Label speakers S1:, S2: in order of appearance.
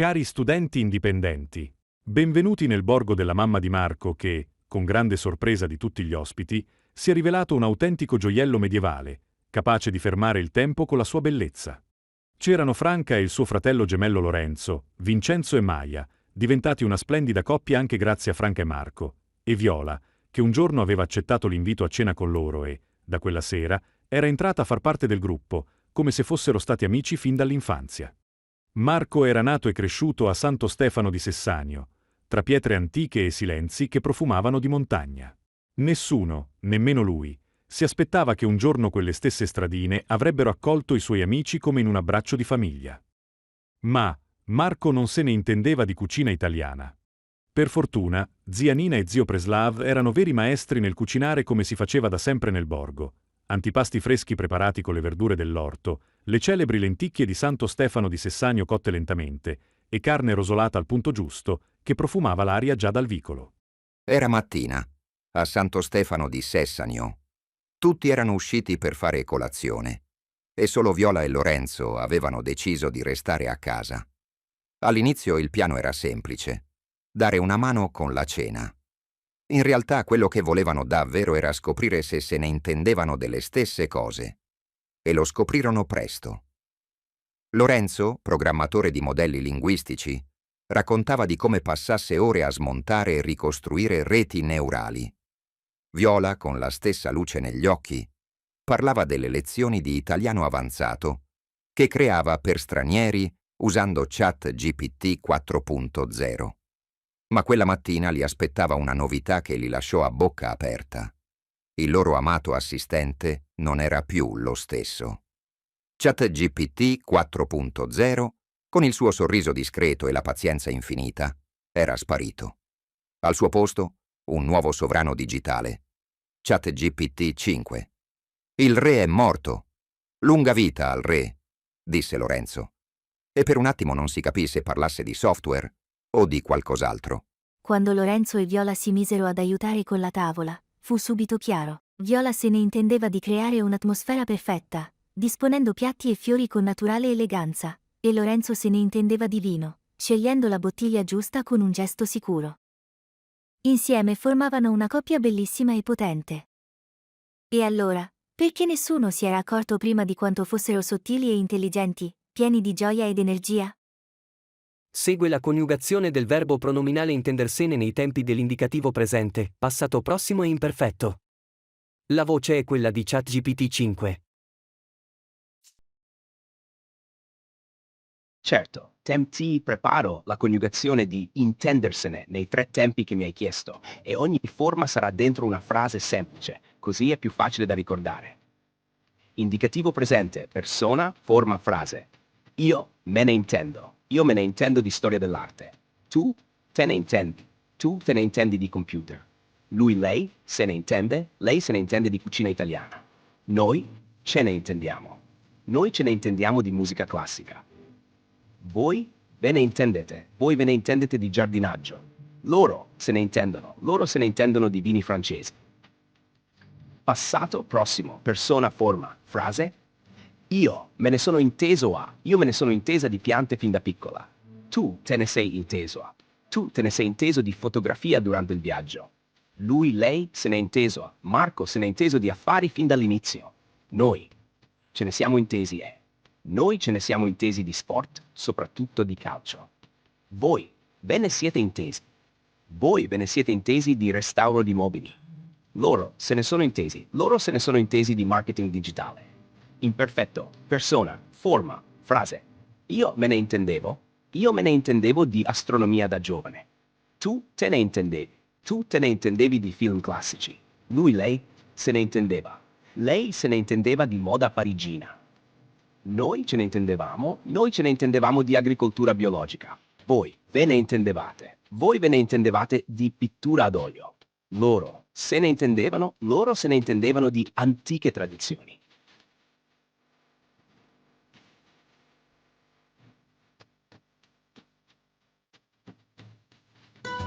S1: Cari studenti indipendenti, benvenuti nel borgo della mamma di Marco che, con grande sorpresa di tutti gli ospiti, si è rivelato un autentico gioiello medievale, capace di fermare il tempo con la sua bellezza. C'erano Franca e il suo fratello gemello Lorenzo, Vincenzo e Maia, diventati una splendida coppia anche grazie a Franca e Marco, e Viola, che un giorno aveva accettato l'invito a cena con loro e, da quella sera, era entrata a far parte del gruppo, come se fossero stati amici fin dall'infanzia. Marco era nato e cresciuto a Santo Stefano di Sessanio, tra pietre antiche e silenzi che profumavano di montagna. Nessuno, nemmeno lui, si aspettava che un giorno quelle stesse stradine avrebbero accolto i suoi amici come in un abbraccio di famiglia. Ma Marco non se ne intendeva di cucina italiana. Per fortuna, zia Nina e zio Preslav erano veri maestri nel cucinare come si faceva da sempre nel borgo. Antipasti freschi preparati con le verdure dell'orto, le celebri lenticchie di Santo Stefano di Sessanio cotte lentamente, e carne rosolata al punto giusto, che profumava l'aria già dal vicolo.
S2: Era mattina, a Santo Stefano di Sessanio. Tutti erano usciti per fare colazione, e solo Viola e Lorenzo avevano deciso di restare a casa. All'inizio il piano era semplice: dare una mano con la cena. In realtà quello che volevano davvero era scoprire se se ne intendevano delle stesse cose. E lo scoprirono presto. Lorenzo, programmatore di modelli linguistici, raccontava di come passasse ore a smontare e ricostruire reti neurali. Viola, con la stessa luce negli occhi, parlava delle lezioni di italiano avanzato che creava per stranieri usando ChatGPT 4.0. Ma quella mattina li aspettava una novità che li lasciò a bocca aperta. Il loro amato assistente non era più lo stesso. ChatGPT 4.0, con il suo sorriso discreto e la pazienza infinita, era sparito. Al suo posto, un nuovo sovrano digitale, ChatGPT 5. Il re è morto. Lunga vita al re, disse Lorenzo. E per un attimo non si capì se parlasse di software o di qualcos'altro.
S3: Quando Lorenzo e Viola si misero ad aiutare con la tavola, fu subito chiaro. Viola se ne intendeva di creare un'atmosfera perfetta, disponendo piatti e fiori con naturale eleganza, e Lorenzo se ne intendeva di vino, scegliendo la bottiglia giusta con un gesto sicuro. Insieme formavano una coppia bellissima e potente. E allora, perché nessuno si era accorto prima di quanto fossero sottili e intelligenti, pieni di gioia ed energia?
S4: Segue la coniugazione del verbo pronominale intendersene nei tempi dell'indicativo presente, passato prossimo e imperfetto. La voce è quella di ChatGPT 5.
S5: Certo, ti preparo la coniugazione di intendersene nei 3 tempi che mi hai chiesto, e ogni forma sarà dentro una frase semplice, così è più facile da ricordare. Indicativo presente, persona, forma, frase. Io me ne intendo di storia dell'arte. Tu te ne intendi di computer. Lui, lei se ne intende di cucina italiana. Noi ce ne intendiamo di musica classica. Voi ve ne intendete di giardinaggio. Loro se ne intendono di vini francesi. Passato, prossimo, persona, forma, frase. Io me ne sono intesa di piante fin da piccola. Tu te ne sei inteso di fotografia durante il viaggio. Lui, lei se ne è inteso, Marco se ne è inteso di affari fin dall'inizio. Noi ce ne siamo intesi di sport, soprattutto di calcio. Voi ve ne siete intesi di restauro di mobili. Loro se ne sono intesi di marketing digitale. Imperfetto, persona, forma, frase. Io me ne intendevo di astronomia da giovane. Tu te ne intendevi di film classici. Lui, lei se ne intendeva di moda parigina. Noi ce ne intendevamo di agricoltura biologica. Voi ve ne intendevate di pittura ad olio. Loro se ne intendevano di antiche tradizioni.